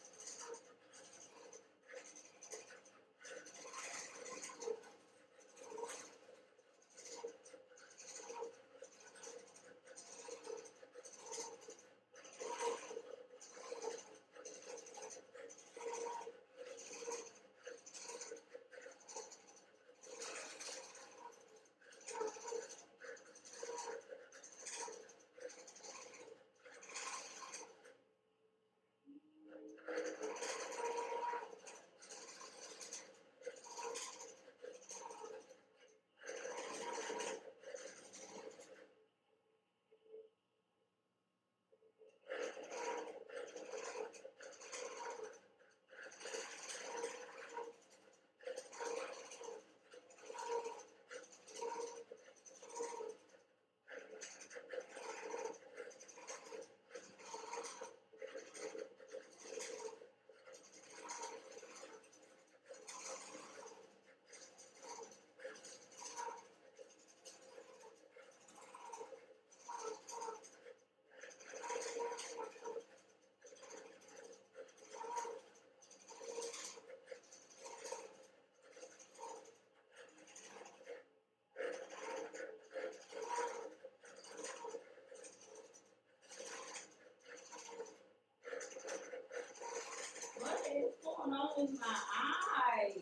What is going on with my eyes?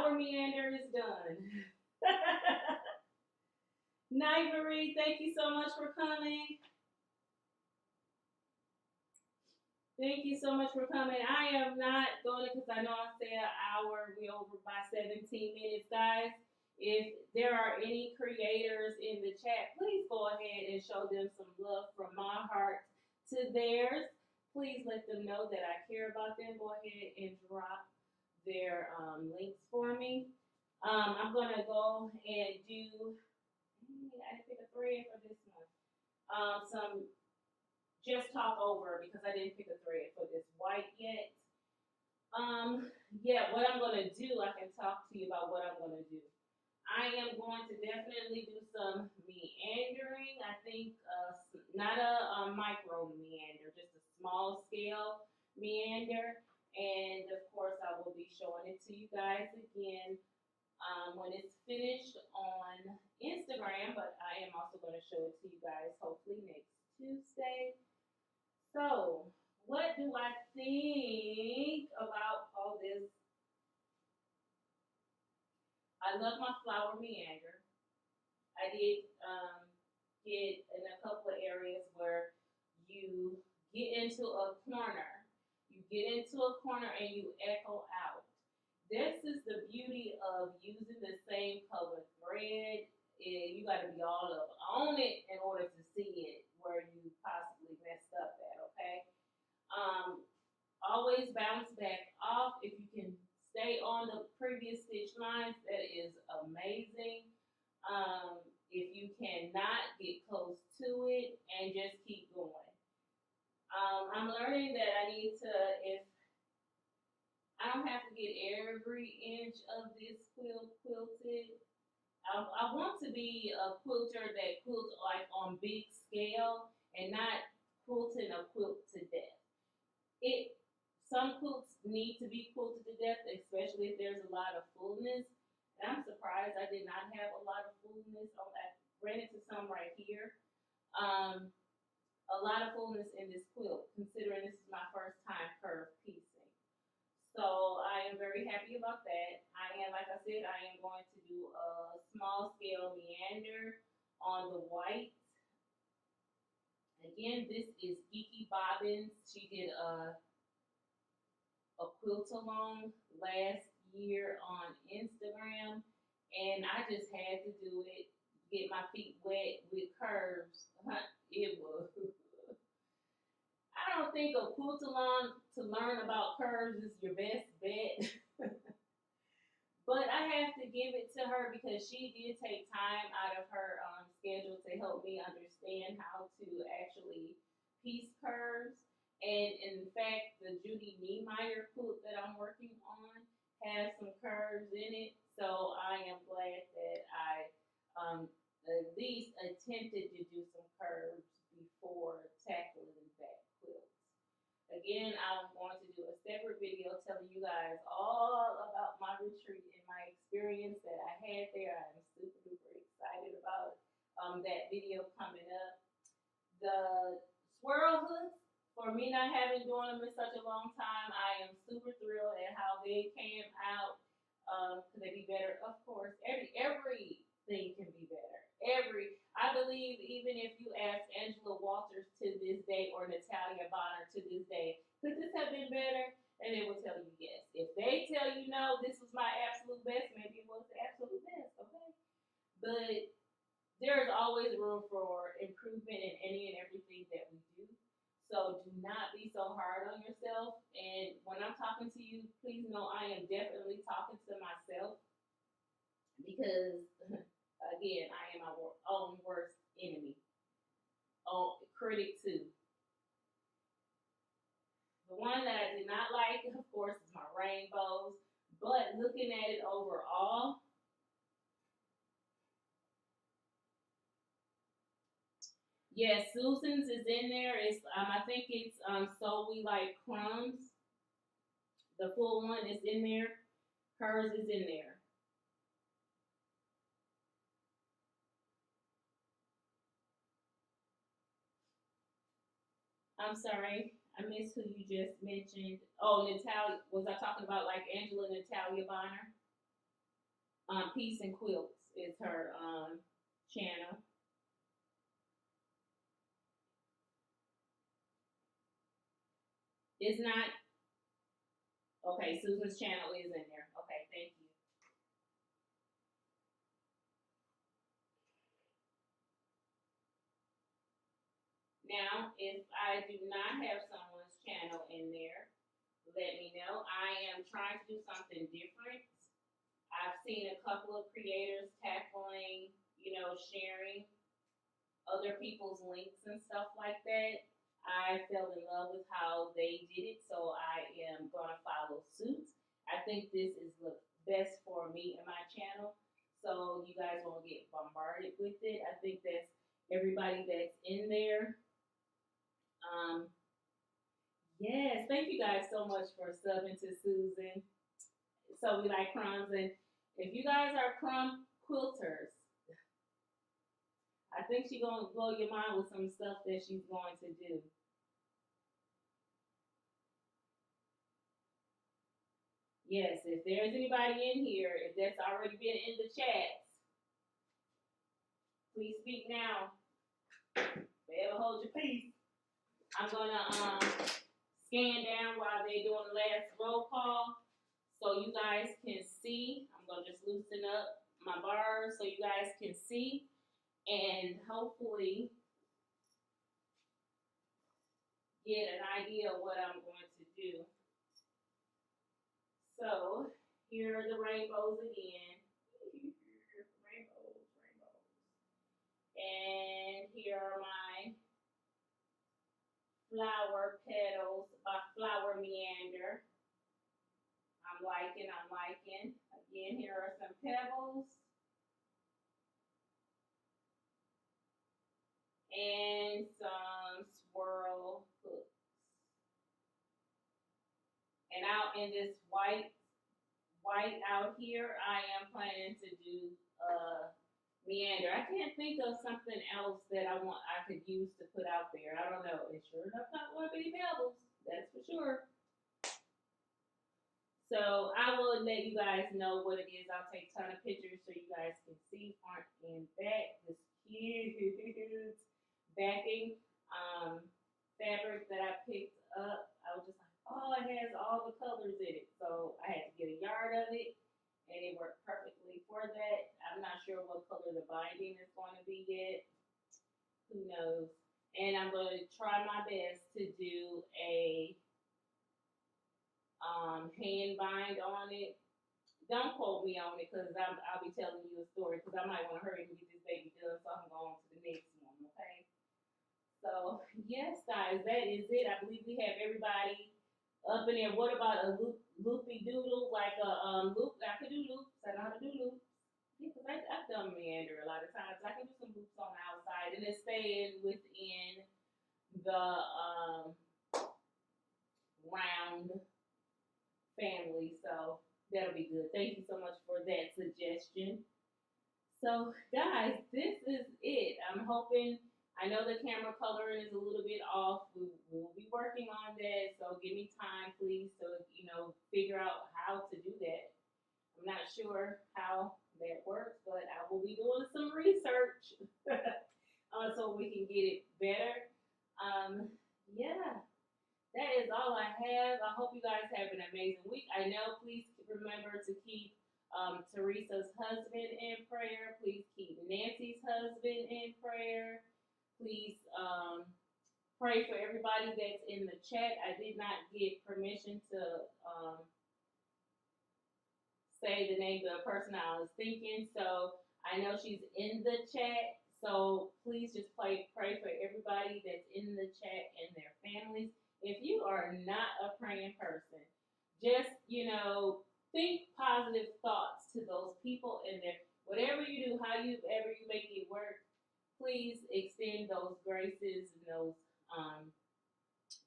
flower meander is done. Night Marie, thank you so much for coming. Thank you so much for coming. I am not going to, because I know I said an hour. We're over by 17 minutes, guys. If there are any creators in the chat, please go ahead and show them some love from my heart to theirs. Please let them know that I care about them. Go ahead and drop their links for me. I'm going to go and do, I didn't pick a thread for this one. Some just talk over because I didn't pick a thread for this white yet. Yeah, what I'm going to do, I can talk to you about what I'm going to do. I am going to definitely do some meandering. I think not a micro meander, just a small scale meander. And of course, I will be showing it to you guys again when it's finished on Instagram. But I am also going to show it to you guys hopefully next Tuesday. So, what do I think about all this? I love my flower meander. I did get in a couple of areas where you get into a corner. You get into a corner and you echo out. This is the beauty of using the same color thread. You got to be all up on it in order to see it where you possibly messed up at, okay? Always bounce back off. If you can stay on the previous stitch lines, that is amazing. If you cannot, get close to it and just keep going. I'm learning that I need to, if I don't have to get every inch of this quilt quilted. I want to be a quilter that quilts like on big scale and not quilting a quilt to death. Some quilts need to be quilted to death, especially if there's a lot of fullness. And I'm surprised I did not have a lot of fullness. I ran into some right here. A lot of fullness in this quilt, considering this is my first time curve piecing. So I am very happy about that. Like I said, I am going to do a small scale meander on the white. Again, this is Geeky Bobbins. She did a quilt along last year on Instagram, and I just had to do it, get my feet wet with curves. It was. I don't think a quilt along to learn about curves is your best bet. But I have to give it to her because she did take time out of her schedule to help me understand how to actually piece curves. And in fact, the Judy Niemeyer quilt that I'm working on has some curves in it. So I am glad that I at least attempted to do some curves before tackling that quilt. Again, I'm going to do a separate video telling you guys all about my retreat and my experience that I had there. I'm super duper excited about that video coming up. The Swirl Hooks, for me not having doing them in such a long time, I am super thrilled at how they came out. Could they be better? Of course. Everything can be better. I believe even if you ask Angela Walters to this day or Natalia Bonner to this day, could this have been better? And they will tell you yes. If they tell you no, this was my absolute best, maybe it was the absolute best, okay? But there's always room for improvement in any and everything that we do. So do not be so hard on yourself. And when I'm talking to you, please know I am definitely talking to myself because, again, I am my own worst enemy. Oh, critic too. The one that I did not like, of course, is my rainbows. But looking at it overall, yes, Susan's is in there. It's I think it's So We Like Crumbs. The full one is in there. Hers is in there. I'm sorry, I missed who you just mentioned. Oh, Natalia. Was I talking about like Angela and Natalia Bonner? Peace and Quilts is her channel. It's not okay. Susan's channel is in there. Okay, thank you. Now, if I do not have someone's channel in there, let me know. I am trying to do something different. I've seen a couple of creators tackling, sharing other people's links and stuff like that. I fell in love with how they did it, so I am going to follow suit. I think this is the best for me and my channel, so you guys won't get bombarded with it. I think that's everybody that's in there. Yes, thank you guys so much for subbing to Susan. So we like crumbs, and if you guys are crumb quilters, I think she's gonna blow your mind with some stuff that she's going to do. Yes, if there's anybody in here, if that's already been in the chats, please speak now. Forever hold your peace. I'm gonna scan down while they're doing the last roll call so you guys can see. I'm gonna just loosen up my bars so you guys can see and hopefully get an idea of what I'm going to do. So here are the rainbows again. Rainbows. And here are my flower petals by Flower Meander. I'm liking. Again, here are some pebbles. And some swirl hooks. And out in this white out here, I am planning to do meander. I can't think of something else that I could use to put out there. I don't know. It's sure enough not going to be pebbles. That's for sure. So I will let you guys know what it is. I'll take a ton of pictures so you guys can see front and back. This cute backing fabric that I picked up. I was just like, oh, it has all the colors in it. So I had to get a yard of it, and it worked perfectly for that. I'm not sure what color the binding is going to be yet. Who knows? And I'm going to try my best to do a hand bind on it. Don't quote me on it because I'll be telling you a story because I might want to hurry and get this baby done so I can go on to the next one, okay? So, yes, guys, that is it. I believe we have everybody up in there. What about a loopy doodle, like a loop? I can do loops. I know how to do loops. Yeah, because I've done meander a lot of times. I can do some loops on the outside and it's staying within the round family. So that'll be good. Thank you so much for that suggestion. So, guys, this is it. I'm hoping. I know the camera coloring is a little bit off. We'll be working on that. So give me time, please, so figure out how to do that. I'm not sure how that works, but I will be doing some research so we can get it better. Yeah, that is all I have. I hope you guys have an amazing week. I know, please remember to keep Teresa's husband in prayer. Please keep Nancy's husband in prayer. Please pray for everybody that's in the chat. I did not get permission to say the name of the person I was thinking, so I know she's in the chat. So please just pray for everybody that's in the chat and their families. If you are not a praying person, just think positive thoughts to those people in there. Whatever you do, however you make it work. Please extend those graces and those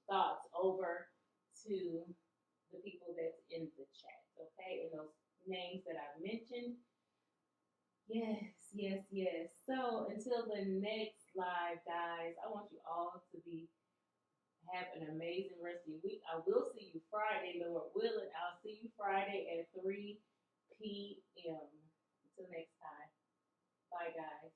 thoughts over to the people that's in the chat, okay? And those names that I've mentioned. Yes. So until the next live, guys, I want you all to have an amazing rest of your week. I will see you Friday, Lord willing. I'll see you Friday at 3 p.m. Till next time. Bye, guys.